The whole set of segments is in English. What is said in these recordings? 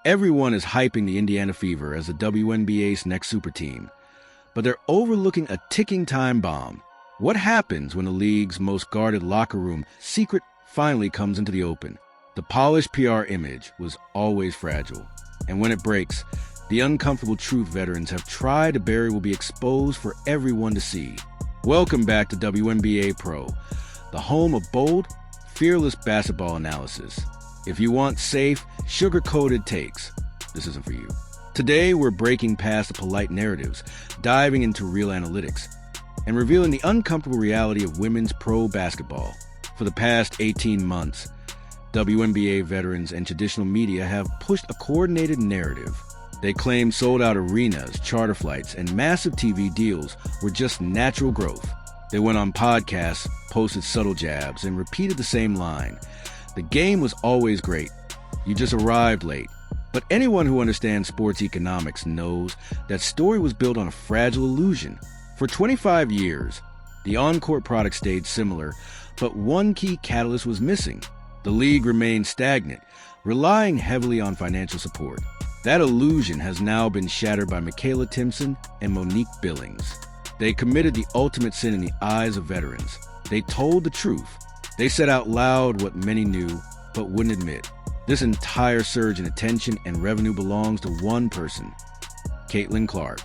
Everyone is hyping the Indiana Fever as the WNBA's next super team, but they're overlooking a ticking time bomb. What happens when the league's most guarded locker room secret finally comes into the open? The polished PR image was always fragile, and when it breaks, the uncomfortable truth veterans have tried to bury will be exposed for everyone to see. Welcome back to WNBA Pro, the home of bold, fearless basketball analysis. If you want safe, sugar-coated takes, this isn't for you. Today, we're breaking past the polite narratives, diving into real analytics, and revealing the uncomfortable reality of women's pro basketball. For the past 18 months, WNBA veterans and traditional media have pushed a coordinated narrative. They claim sold-out arenas, charter flights, and massive TV deals were just natural growth. They went on podcasts, posted subtle jabs, and repeated the same line. The game was always great. You just arrived late. But anyone who understands sports economics knows that story was built on a fragile illusion. For 25 years, the on-court product stayed similar, but one key catalyst was missing. The league remained stagnant, relying heavily on financial support. That illusion has now been shattered by Caitlyn Timpson and Monique Billings. They committed the ultimate sin in the eyes of veterans. They told the truth. They said out loud what many knew, but wouldn't admit. This entire surge in attention and revenue belongs to one person, Caitlyn Clark.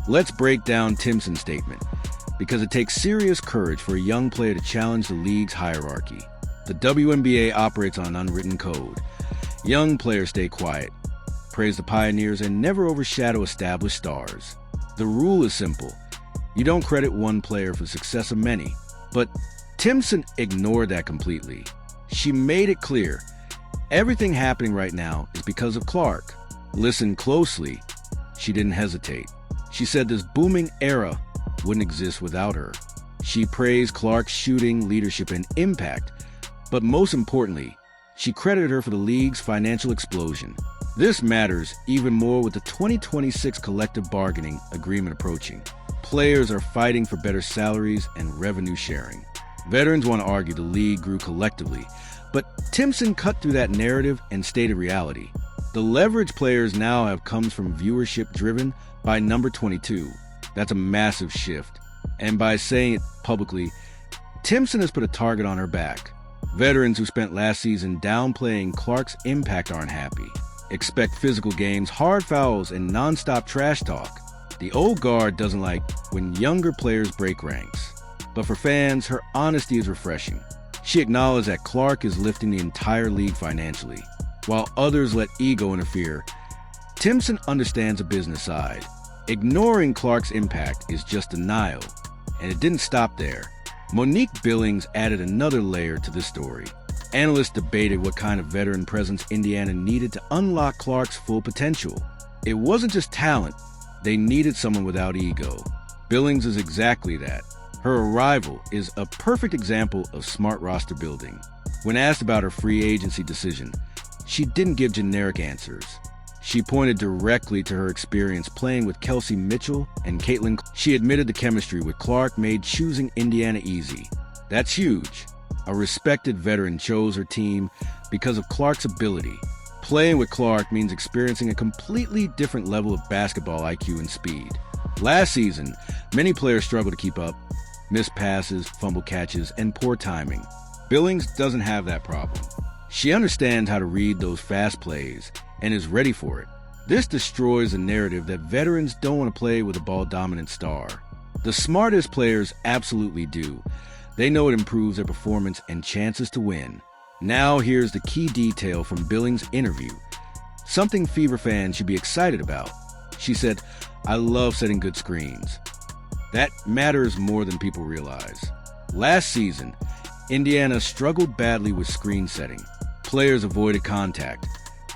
Let's break down Timpson's statement, because it takes serious courage for a young player to challenge the league's hierarchy. The WNBA operates on an unwritten code. Young players stay quiet, praise the pioneers, and never overshadow established stars. The rule is simple. You don't credit one player for the success of many. But Timpson ignored that completely. She made it clear, everything happening right now is because of Clark. Listen closely. She didn't hesitate. She said this booming era wouldn't exist without her. She praised Clark's shooting, leadership, and impact. But most importantly, she credited her for the league's financial explosion. This matters even more with the 2026 collective bargaining agreement approaching. Players are fighting for better salaries and revenue sharing. Veterans want to argue the league grew collectively, but Timpson cut through that narrative and stated reality. The leverage players now have comes from viewership driven by number 22. That's a massive shift. And by saying it publicly, Timpson has put a target on her back. Veterans who spent last season downplaying Clark's impact aren't happy. Expect physical games, hard fouls, and nonstop trash talk. The old guard doesn't like when younger players break ranks. But for fans, her honesty is refreshing. She acknowledged that Clark is lifting the entire league financially. While others let ego interfere, Timpson understands the business side. Ignoring Clark's impact is just denial. And it didn't stop there. Monique Billings added another layer to this story. Analysts debated what kind of veteran presence Indiana needed to unlock Clark's full potential. It wasn't just talent. They needed someone without ego. Billings is exactly that. Her arrival is a perfect example of smart roster building. When asked about her free agency decision, she didn't give generic answers. She pointed directly to her experience playing with Kelsey Mitchell and Caitlyn. She admitted the chemistry with Clark made choosing Indiana easy. That's huge. A respected veteran chose her team because of Clark's ability. Playing with Clark means experiencing a completely different level of basketball IQ and speed. Last season, many players struggled to keep up. Missed passes, fumble catches, and poor timing. Billings doesn't have that problem. She understands how to read those fast plays and is ready for it. This destroys the narrative that veterans don't want to play with a ball-dominant star. The smartest players absolutely do. They know it improves their performance and chances to win. Now here's the key detail from Billings' interview. Something Fever fans should be excited about. She said, "I love setting good screens. That matters more than people realize." Last season, Indiana struggled badly with screen setting. Players avoided contact,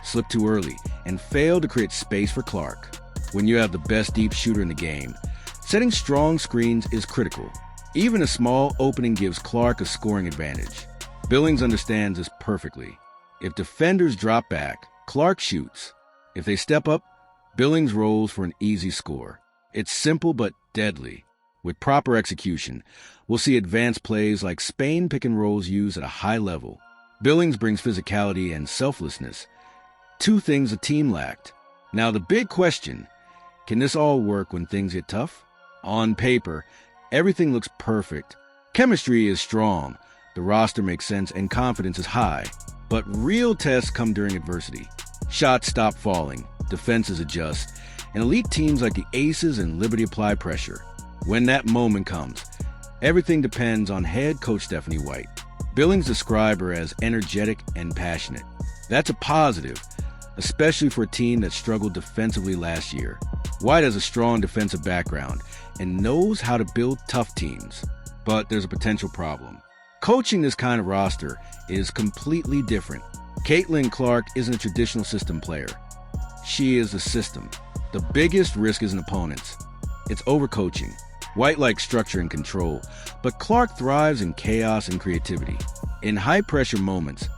slipped too early, and failed to create space for Clark. When you have the best deep shooter in the game, setting strong screens is critical. Even a small opening gives Clark a scoring advantage. Billings understands this perfectly. If defenders drop back, Clark shoots. If they step up, Billings rolls for an easy score. It's simple but deadly. With proper execution, we'll see advanced plays like Spain pick and rolls used at a high level. Billings brings physicality and selflessness. two things the team lacked. Now the big question, can this all work when things get tough? On paper, everything looks perfect. Chemistry is strong, the roster makes sense, and confidence is high. But real tests come during adversity. Shots stop falling, defenses adjust, and elite teams like the Aces and Liberty apply pressure. When that moment comes, everything depends on head coach Stephanie White. Billings described her as energetic and passionate. That's a positive, especially for a team that struggled defensively last year. White has a strong defensive background and knows how to build tough teams. But there's a potential problem. Coaching this kind of roster is completely different. Caitlyn Clark isn't a traditional system player. She is the system. The biggest risk isn't opponents. It's overcoaching. White likes structure and control, but Clark thrives in chaos and creativity. In high-pressure moments,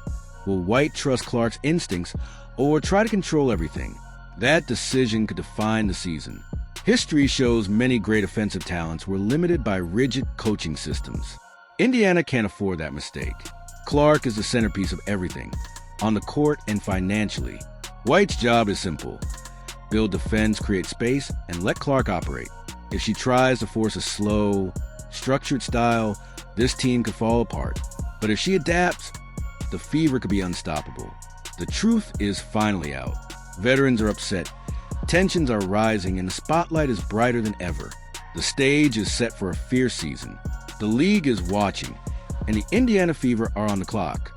will White trust Clark's instincts or try to control everything? That decision could define the season. History shows many great offensive talents were limited by rigid coaching systems. Indiana can't afford that mistake. Clark is the centerpiece of everything, on the court and financially. White's job is simple: build defense, create space, and let Clark operate. If she tries to force a slow, structured style, this team could fall apart. But if she adapts, the Fever could be unstoppable. The truth is finally out. Veterans are upset, tensions are rising, and the spotlight is brighter than ever. The stage is set for a fierce season. The league is watching, and the Indiana Fever are on the clock.